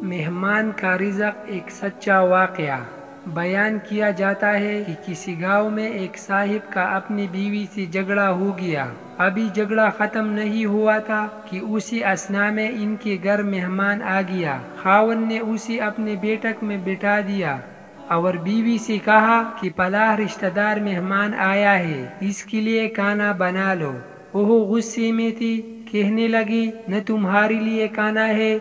مہمان کا رزق ایک سچا واقعہ بیان کیا جاتا ہے کہ کسی گاؤں میں ایک صاحب کا اپنی بیوی سے جھگڑا ہو گیا۔ ابھی جھگڑا ختم نہیں ہوا تھا کہ اسی اثنا میں ان کے گھر مہمان آ گیا۔ خاوند نے اسے اپنے بیٹھک میں بٹھا دیا اور بیوی سے کہا کہ فلاں رشتہ دار مہمان آیا ہے، اس کے لیے کھانا بنا لو۔ وہ غصے میں تھی، کہنے لگی نہ تمہارے لیے کھانا ہے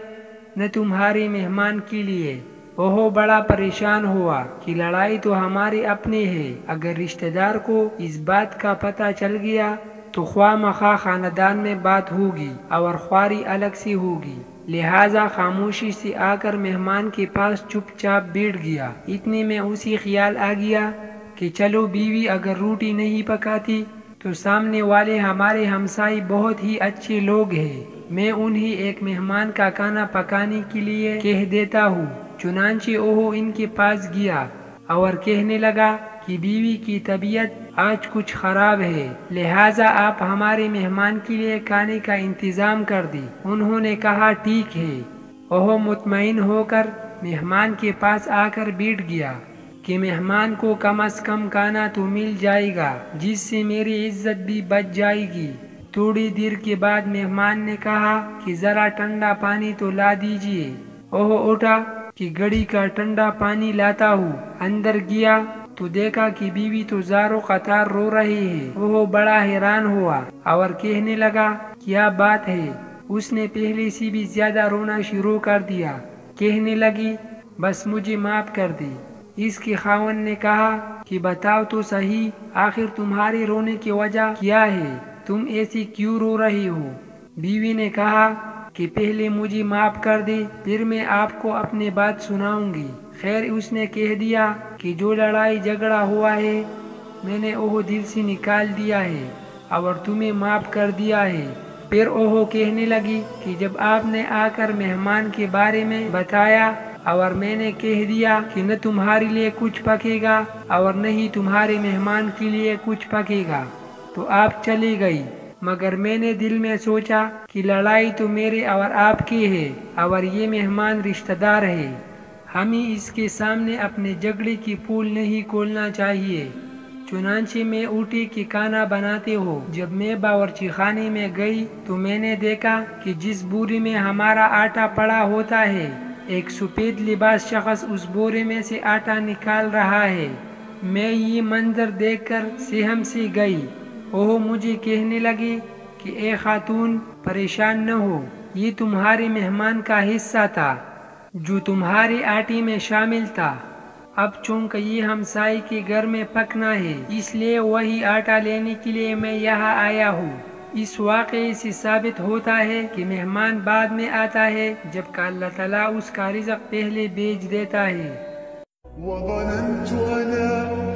نہ تمہارے مہمان کے لیے۔ وہ بڑا پریشان ہوا کہ لڑائی تو ہمارے اپنے ہے، اگر رشتہ دار کو اس بات کا پتہ چل گیا تو خواہ مخواہ خاندان میں بات ہوگی اور خواری الگ سے ہوگی، لہٰذا خاموشی سے آ کر مہمان کے پاس چپ چاپ بیٹھ گیا۔ اتنے میں اسے خیال آ گیا کہ چلو بیوی اگر روٹی نہیں پکاتی تو سامنے والے ہمارے ہمسائے بہت ہی اچھے لوگ ہیں، میں انہیں ایک مہمان کا کھانا پکانے کے لیے کہہ دیتا ہوں۔ چنانچہ وہ ان کے پاس گیا اور کہنے لگا کہ بیوی کی طبیعت آج کچھ خراب ہے، لہٰذا آپ ہمارے مہمان کے لیے کھانے کا انتظام کر دیں۔ انہوں نے کہا ٹھیک ہے۔ وہ مطمئن ہو کر مہمان کے پاس آ کر بیٹھ گیا کہ مہمان کو کم از کم کھانا تو مل جائے گا، جس سے میری عزت بھی بچ جائے گی۔ تھوڑی دیر کے بعد مہمان نے کہا کہ ذرا ٹھنڈا پانی تو لا دیجیے۔ وہ اٹھا کہ گھڑی کا ٹھنڈا پانی لاتا ہوں۔ اندر گیا تو دیکھا کہ بیوی تو زاروں قطار رو رہی ہے۔ وہ بڑا حیران ہوا اور کہنے لگا کیا بات ہے؟ اس نے پہلے سے بھی زیادہ رونا شروع کر دیا۔ کہنے لگی بس مجھے معاف کر دے۔ اس کے خاوند نے کہا کہ بتاؤ تو صحیح، آخر تمہارے رونے کی وجہ کیا ہے؟ تم ایسی کیوں رو رہی ہو؟ بیوی نے کہا کہ پہلے مجھے معاف کر دے، پھر میں آپ کو اپنی بات سناؤں گی۔ خیر اس نے کہہ دیا کہ جو لڑائی جھگڑا ہوا ہے میں نے وہ دل سے نکال دیا ہے اور تمہیں معاف کر دیا ہے۔ پھر وہ کہنے لگی کہ جب آپ نے آ کر مہمان کے بارے میں بتایا اور میں نے کہہ دیا کہ نہ تمہارے لیے کچھ پکے گا اور نہ ہی تمہارے مہمان کے لیے کچھ پکے گا تو آپ چلی گئی، مگر میں نے دل میں سوچا کہ لڑائی تو میرے اور آپ کی ہے اور یہ مہمان رشتہ دار ہے، ہمیں اس کے سامنے اپنے جھگڑے کی پول نہیں کھولنا چاہیے۔ چنانچہ میں اٹھی کہ کھانا بناتے ہو۔ جب میں باورچی خانے میں گئی تو میں نے دیکھا کہ جس بوری میں ہمارا آٹا پڑا ہوتا ہے ایک سفید لباس شخص اس بورے میں سے آٹا نکال رہا ہے۔ میں یہ منظر دیکھ کر سہم سے گئی۔ وہ مجھے کہنے لگی کہ اے خاتون پریشان نہ ہو، یہ تمہارے مہمان کا حصہ تھا جو تمہارے آٹے میں شامل تھا۔ اب چونکہ یہ ہمسائے کے گھر میں پکنا ہے اس لیے وہی آٹا لینے کے لیے میں یہاں آیا ہوں۔ اس واقعے سے ثابت ہوتا ہے کہ مہمان بعد میں آتا ہے جبکہ اللہ تعالیٰ اس کا رزق پہلے بھیج دیتا ہے۔ وظننت أنا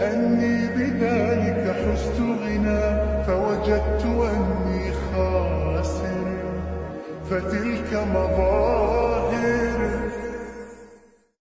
أني بذلك حزت غنى فوجدت أني خاسر فتلك مظاهر